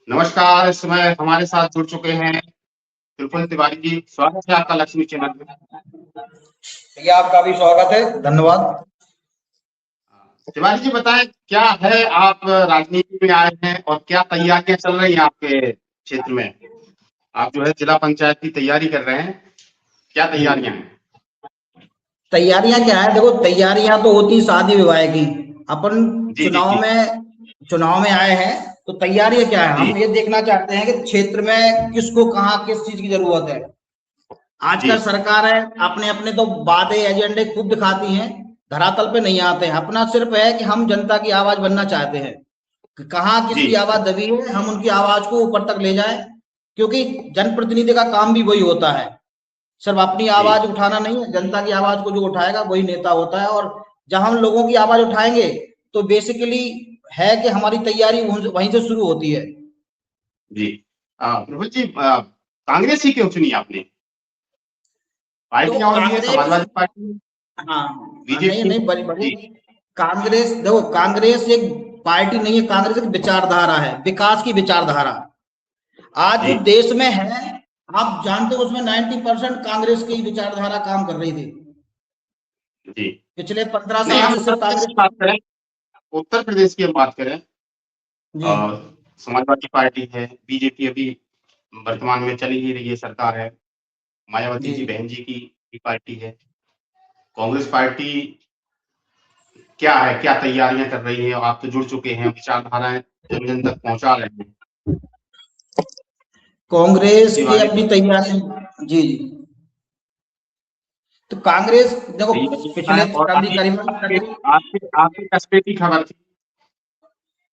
नमस्कार, इस समय हमारे साथ जुड़ चुके हैं त्रिपुल तिवारी जी। स्वागत है आपका लक्ष्मी चैनल में। भैया आपका भी स्वागत है, धन्यवाद। तिवारी जी बताएं, क्या है, आप राजनीति में आए हैं और क्या तैयारियां चल रही हैं आपके क्षेत्र में? आप जो है जिला पंचायत की तैयारी कर रहे हैं, क्या तैयारियां हैं? तैयारियां क्या है? देखो, तैयारियां तो होती शादी विवाह की। अपन जी जी जी चुनाव में आए हैं, तो तैयारियां क्या है? जी हम ये देखना चाहते हैं कि क्षेत्र में किसको कहाँ किस चीज की जरूरत है। जी आजकल सरकार है, अपने अपने तो वादे एजेंडे खूब दिखाती हैं, धरातल पे नहीं आते हैं। अपना सिर्फ है कि हम जनता की आवाज बनना चाहते हैं कि कहाँ जी किसकी आवाज दबी है, हम उनकी आवाज को ऊपर तक ले जाएं। क्योंकि जनप्रतिनिधि का काम भी वही होता है, सिर्फ अपनी जी आवाज उठाना नहीं है। जनता की आवाज को जो उठाएगा वही नेता होता है। और जब हम लोगों की आवाज उठाएंगे तो बेसिकली है कि हमारी तैयारी वहीं से शुरू होती है। जी। प्रफुल्ल जी, कांग्रेस ही क्यों चुनी आपने? तो पार्टियां और भी है, कांग्रेस, समाजवादी पार्टी, हाँ नहीं बीजेपी। नहीं, बड़ी बड़ी जी कांग्रेस, देखो कांग्रेस एक पार्टी नहीं है, कांग्रेस एक विचारधारा है, विकास की विचारधारा। आज जो जी देश में है, आप जानते हो उसमें 90% कांग्रेस की विचारधारा काम कर रही थी। जी। पिछले 15 नहीं, साल हम से उत्तर सिर्फ प्रदेश की कांग्रेस। बात करें, उत्तर प्रदेश की हम बात करें, जी समाजवादी पार्टी है, बीजेपी अभी वर्तमान में चल ही रही है, सरकार है, मायावती जी जी बहन जी की भी पार्टी है। कांग्रेस पार्टी क्या है, क्या तैयारियां कर रही है? आप तो जुड़ चुके हैं, विचारधाराएं जन जन तक पहुंचा रहे हैं, कांग्रेस इसके की बारे अपनी तैयारी। जी जी। तो कांग्रेस देखो, में तैयारियां पिछले है। और करीब अभी आपके करीबन। आपके आपके कस्बे की खबर थी,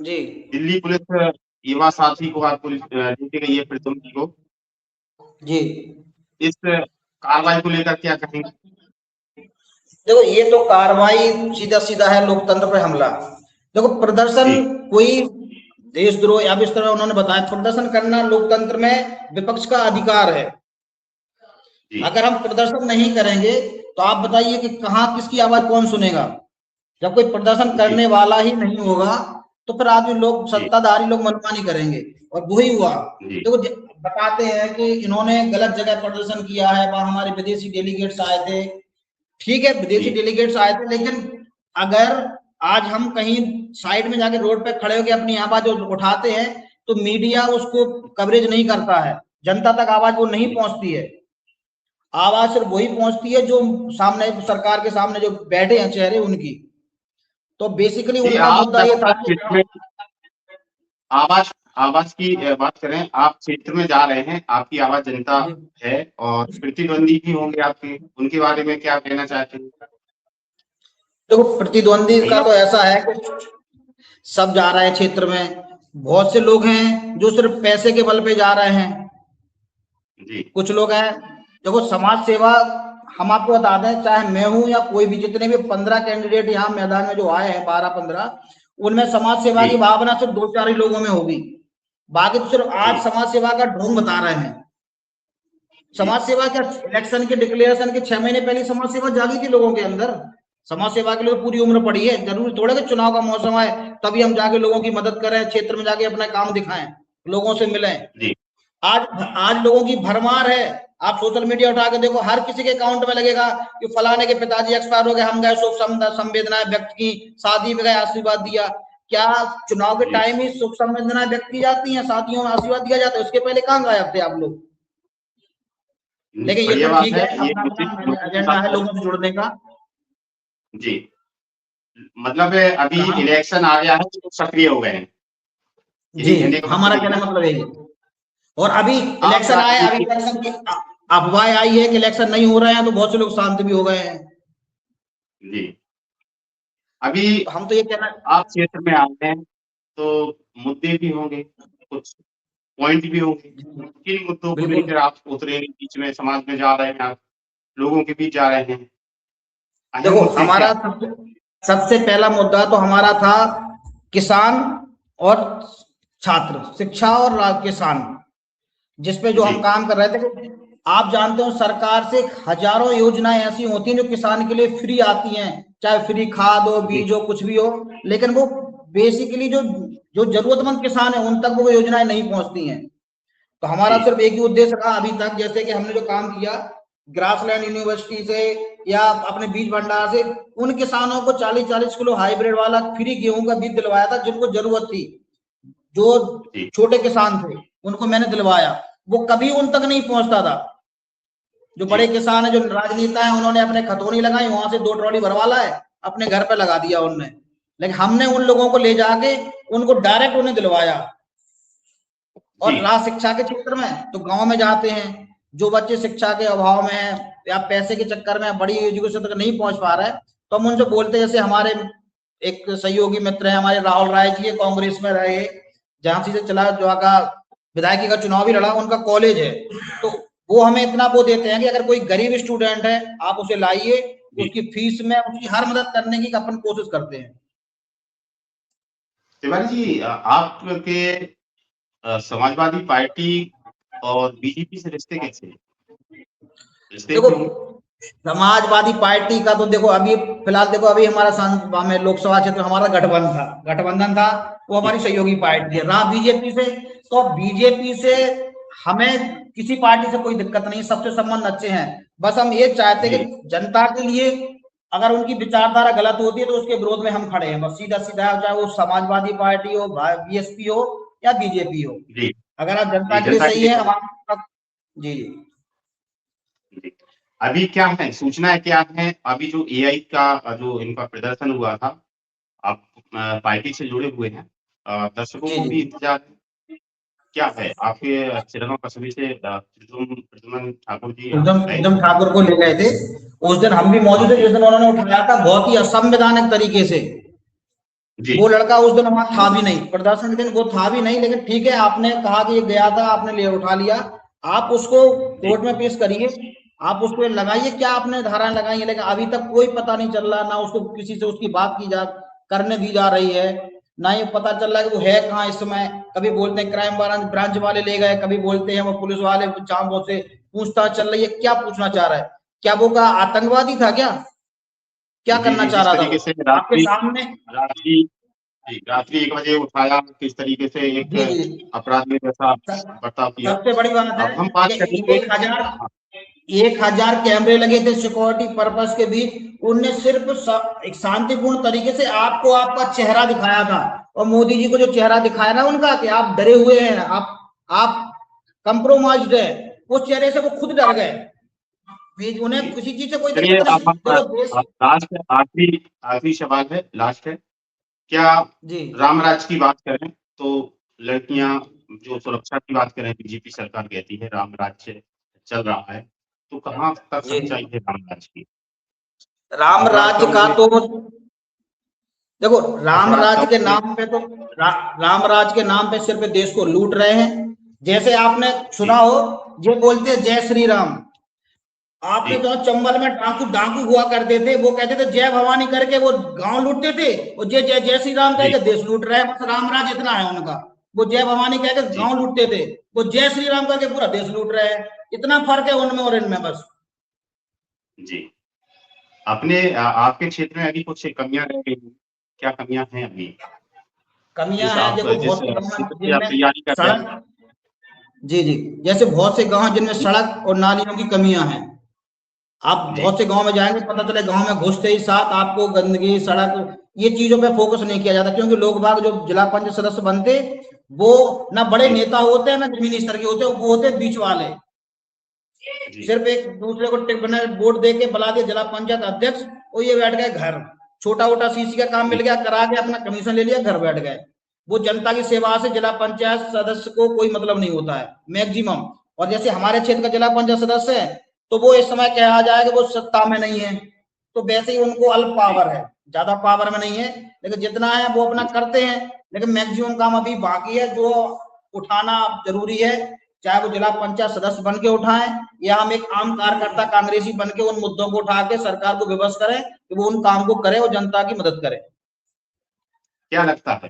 जी दिल्ली पुलिस युवा साथी को आप पुलिस लेके गई है, प्रद्युम्न को। जी। इस कार्रवाई को लेकर क्या कहेंगे? देखो, ये तो कार्रवाई सीधा सीधा है, लोकतंत्र पर हमला। देखो, प्रदर्शन जी कोई देशद्रोह या इस तरह उन्होंने बताया, प्रदर्शन करना लोकतंत्र में विपक्ष का अधिकार है। जी अगर हम प्रदर्शन नहीं करेंगे तो आप बताइए कि कहाँ किसकी आवाज कौन सुनेगा? जब कोई प्रदर्शन जी करने वाला ही नहीं होगा तो फिर आदमी लोग, जी सत्ताधारी लोग मनमानी करेंगे। और वही हुआ। जी देखो, बताते हैं कि इन्होंने गलत जगह प्रदर्शन किया है, वहां हमारे विदेशी डेलीगेट्स आए थे। ठीक है, जी विदेशी डेलीगेट्स आए थे, लेकिन अगर आज हम कहीं साइड में जाके रोड पे खड़े होकर अपनी आवाज उठाते हैं तो मीडिया उसको कवरेज नहीं करता है, जनता तक आवाज वो नहीं जी पहुंचती है। आवाज सिर्फ वही पहुंचती है जो सामने सरकार के सामने जो बैठे हैं चेहरे उनकी। तो बेसिकली जी। उनका आप मुद्दा ये था ज्यादातर कि क्षेत्र में आवाज आवाज की बात करें, आप क्षेत्र में जा रहे हैं, आपकी आवाज जनता जी है और प्रतिद्वंदी भी होंगे आपके, उनके बारे में क्या कहना चाहते हैं? देखो, प्रतिद्वंदी कहीं का तो ऐसा है कि सब जा रहे हैं क्षेत्र में। बहुत से लोग हैं जो सिर्फ पैसे के बल पे जा रहे हैं। जी कुछ लोग हैं, देखो समाज सेवा, हम आपको बता दें, चाहे मैं हूं या कोई भी, जितने भी 15 कैंडिडेट यहाँ मैदान में जो आए हैं, 12-15, उनमें समाज सेवा जी की भावना सिर्फ 2-4 ही लोगों में होगी। बाकी तो सिर्फ जी आज समाज सेवा का ढोंग बता रहे हैं। जी समाज सेवा क्या, इलेक्शन के डिक्लेरेशन के 6 महीने पहले समाज सेवा जागी थी लोगों के अंदर। समाज सेवा के लिए पूरी उम्र पड़ी है, जरूरी थोड़ा कि चुनाव का मौसम आए तभी हम जाके लोगों की मदद करें, क्षेत्र में जाके अपना काम दिखाएं, लोगों से मिलें। जी आज आज लोगों की भरमार है। आप सोशल मीडिया उठा के देखो, हर किसी के अकाउंट में लगेगा कि फलाने के पिताजी एक्सपायर हो गए, हम गए शोक संवेदनाएं व्यक्त की, शादी में गए आशीर्वाद दिया। क्या चुनाव के जी। टाइम ही शोक संवेदनाएं व्यक्त की जाती हैं, शादियों में आशीर्वाद दिया जाता है? उसके पहले कहाँ गायब थे आप लोग? लेकिन ये बढ़िया तो बात ठीक है, है, ये अपना मुद्दे अपना मुद्दे की एजेंडा बात है करें। लोगों से जुड़ने का। जी, मतलब अभी कहा। इलेक्शन आ गया है तो सक्रिय हो गए हैं, जी, यही कहने का हमारा मतलब है कहने ना? का मतलब यही है। और अभी आप इलेक्शन आए, अभी राजनीति। इलेक्शन की अफवाह आई है कि इलेक्शन नहीं हो रहे हैं, तो बहुत से लोग शांत भी हो गए हैं। जी, अभी तो हम तो ये कहना। आप क्षेत्र में आए हैं तो मुद्दे भी होंगे, कुछ पॉइंट भी होंगे। किन मुद्दों को बिल्कुल। लेकर आप उतरेंगे, बीच में समाज में जा रहे हैं, आप लोगों के बीच जा रहे हैं? अहम देखो, मुद्दे क्या हमारा हैं? सबसे पहला मुद्दा तो हमारा था किसान और छात्र, शिक्षा और किसान, जिसपे जो जी हम काम कर रहे थे। आप जानते हो सरकार से हजारों योजनाएं ऐसी होती हैं जो किसान के लिए फ्री आती हैं, चाहे फ्री खाद हो, जी बीज हो, कुछ भी हो, लेकिन वो बेसिकली जो जो जरूरतमंद किसान है उन तक वो योजनाएं नहीं पहुंचती हैं। तो हमारा जी सिर्फ एक ही उद्देश्य रहा अभी तक, जैसे कि हमने जो काम किया ग्रासलैंड यूनिवर्सिटी से या अपने बीज भंडार से, उन किसानों को 40-40 किलो हाइब्रिड वाला फ्री गेहूं का बीज दिलवाया था जिनको जरूरत थी। जो जी छोटे किसान थे उनको मैंने दिलवाया, वो कभी उन तक नहीं पहुंचता था। जो जी बड़े किसान है, जो राजनेता है, उन्होंने अपने खतौनी लगाई, वहां से 2 ट्रॉली भरवा लाए, अपने घर पे लगा दिया उनने। लेकिन हमने उन लोगों को ले जाके उनको डायरेक्ट उन्हें दिलवाया। और जी रहा शिक्षा के क्षेत्र में, तो गांव में जाते हैं, जो बच्चे शिक्षा के अभाव में है या पैसे के चक्कर में बड़ी एजुकेशन तक नहीं पहुंच पा रहे हैं, तो हम उनसे बोलते हैं, जैसे हमारे एक सहयोगी मित्र है हमारे राहुल राय जी, कांग्रेस में रहे, झांसी से चला, जो का विधायकी का चुनाव भी लड़ा, उनका कॉलेज है, तो वो हमें इतना वो देते हैं कि अगर कोई गरीब स्टूडेंट है आप उसे लाइए, जी उसकी फीस में उसकी हर मदद करने की अपन कोशिश करते हैं। तिवारी जी, आपके समाजवादी पार्टी और बीजेपी से रिश्ते कैसे हैं? रिश्ते देखो, क्यों हैं? समाजवादी पार्टी का तो देखो अभी फिलहाल, देखो अभी हमारा में लोकसभा क्षेत्र हमारा गठबंधन था, वो जी हमारी सहयोगी पार्टी है। रहा बीजेपी से, तो बीजेपी से हमें किसी पार्टी से कोई दिक्कत नहीं, सबसे संबंध अच्छे हैं। बस हम ये चाहते हैं जी कि जनता के लिए अगर उनकी विचारधारा गलत होती है तो उसके विरोध में हम खड़े हैं, बस सीधा सीधा, चाहे वो समाजवादी पार्टी हो, बीएसपी हो या बीजेपी हो। जी अगर आप जनता जी के लिए जनता के सही लिए है, खड़े हमारा जी जी हैं। जी अभी क्या है, सूचना क्या है, अभी जो एआई का जो इनका प्रदर्शन हुआ था, आप पार्टी से जुड़े हुए हैं, दर्शकों जी को भी जी इंतजार है। क्या है आपके चरणों का सभी से प्रद्युमन ठाकुर जी आप उद्धम गए उद्धम थे? ठाकुर को ले गए थे। उस दिन हम भी हाँ मौजूद थे जी जिस दिन उन्होंने उठाया था, बहुत ही असंवैधानिक तरीके से। जी वो लड़का उस दिन वहां था भी नहीं, प्रदर्शन के दिन वो था भी नहीं, लेकिन ठीक है, आपने कहा कि ये गया था, आपने ले उठा लिया, आप उसको जी कोर्ट में पेश करिए, आप उसको लगाइए, क्या आपने धाराएं लगाई है, लेकिन अभी तक कोई पता नहीं चल रहा, ना उसको किसी से उसकी बात की जा करने दी जा रही है, ना ये पता चल रहा है कि वो है कहाँ इस समय। कभी बोलते हैं क्राइम ब्रांच वाले ले गए, कभी बोलते हैं वो पुलिस वाले चांबो से पूछताछ चल रही है। क्या पूछना चाह रहा है, क्या वो का आतंकवादी था क्या, क्या जी करना जी चाह जिस रहा था तरीके वो से आपके सामने? रात्रि जी, रात्रि 1 बजे उठाया, किस तरीके से एक जी जी अपराधी जैसा सब- बर्ताव किया। सबसे बड़ी बात है अब हम बात कि करेंगे। एक हजार हाँ, 1,000 कैमरे लगे थे सिक्योरिटी पर्पस के बीच, उनने सिर्फ एक शांतिपूर्ण तरीके से आपको आपका चेहरा दिखाया था। और मोदी जी को जो चेहरा दिखाया ना उनका, कि आप डरे हुए हैं, आप कंप्रोमाइज्ड है, उस चेहरे से वो खुद डर गए। जी। उन्हें किसी चीज से कोई चलिए, दिक्कत नहीं, अब हम देखो देश। लास्ट आखिरी आखिरी सवाल है, लास्ट है। क्या जी राम राज्य की बात करें तो लड़कियां, जो सुरक्षा की बात करें, बीजेपी सरकार कहती है राम राज्य चल रहा है, तो कहाँ तक जी सच्चाई है राम राज्य की? राम अपराध राज्य कम का हुए? तो देखो, राम अपराध कम राज्य के हुए? नाम पे तो राम राज्य के नाम पे सिर्फ देश को लूट रहे हैं। जैसे आपने सुना जी हो, ये बोलते हैं जय श्री राम। आपने जी जो चंबल में डाकू डाकू हुआ करते थे, वो कहते थे जय भवानी करके वो गांव लूटते थे, और जय जय जय श्री राम कह जी के देश लूट रहे हैं। बस राम राज्य इतना है उनका, वो जय भवानी कह के जी गांव लूटते थे, वो जय श्री राम करके पूरा देश लूट रहे हैं। इतना फर्क है उनमें और इनमें बस। जी आपके क्षेत्र में अभी कुछ कमियां रह गई हैं? क्या कमियां हैं अभी, कमियां हैं, देखो जिस बहुत से गाँव क्षेत्र हैं से आप जिनमें तैयारी कर रहे हैं? सड़क, जी जी, जैसे बहुत से गांव हैं जिनमें जी सड़क और नालियों की कमियां हैं। आप जी बहुत से गांव में जाएंगे, पता चले गांव में घुसते ही साथ आपको गंदगी, सड़क, ये चीजों पे फोकस नहीं किया जाता, क्योंकि लोग बाग जो जिला पंचायत सदस्य बनते, वो ना बड़े जी नेता होते हैं ना जमीनी स्तर के होते हैं, वो होते हैं बीच वाले। जी सिर्फ एक दूसरे को टिक बना वोट दे के बुला दिया जिला पंचायत अध्यक्ष, और ये बैठ गए घर, छोटा मोटा सीसी का काम मिल जी गया, करा के अपना कमीशन ले लिया, घर बैठ गए। वो जनता की सेवा से जिला पंचायत सदस्य को कोई मतलब नहीं होता है मैक्सिमम। और जैसे हमारे क्षेत्र का जिला पंचायत सदस्य है, तो वो इस समय कहा जाए कि वो सत्ता में नहीं है, तो वैसे ही उनको अल्प जी पावर है, ज्यादा पावर में नहीं है, लेकिन जितना है वो अपना जी करते हैं। लेकिन मैक्सिमम काम अभी बाकी है जो उठाना जरूरी है, चाहे वो जिला पंचायत सदस्य बन के उठाएं, या हम एक आम कार्यकर्ता कांग्रेसी बन के उन मुद्दों को उठा के सरकार को विवश करें कि वो उन काम को करे और जनता की मदद करे। क्या लगता है,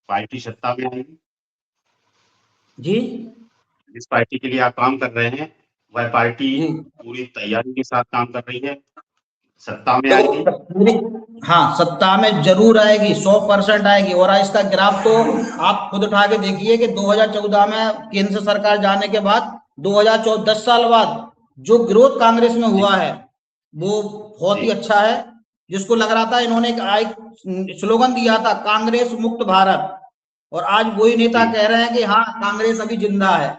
पार्टी सत्ता में आएगी? जी जिस पार्टी के लिए आप काम कर रहे हैं, वह पार्टी जी पूरी तैयारी के साथ काम कर रही है? सत्ता में आएगी? हाँ, सत्ता में जरूर आएगी, 100% आएगी। और इसका ग्राफ तो आप खुद उठा के देखिए कि 2014 में केंद्र सरकार जाने के बाद 2014 10 साल बाद जो ग्रोथ कांग्रेस में हुआ है वो बहुत ही अच्छा है। जिसको लग रहा था, इन्होंने एक स्लोगन दिया था, कांग्रेस मुक्त भारत, और आज वही नेता कह रहे हैं कि हाँ, कांग्रेस अभी जिंदा है।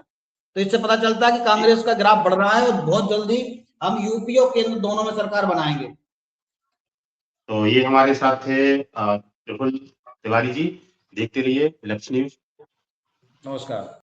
तो इससे पता चलता है कि कांग्रेस का ग्राफ बढ़ रहा है और बहुत जल्दी हम यूपी और केंद्र दोनों में सरकार बनाएंगे। तो ये हमारे साथ थे प्रफुल्ल तिवारी जी। देखते रहिए लक्ष्य न्यूज। नमस्कार।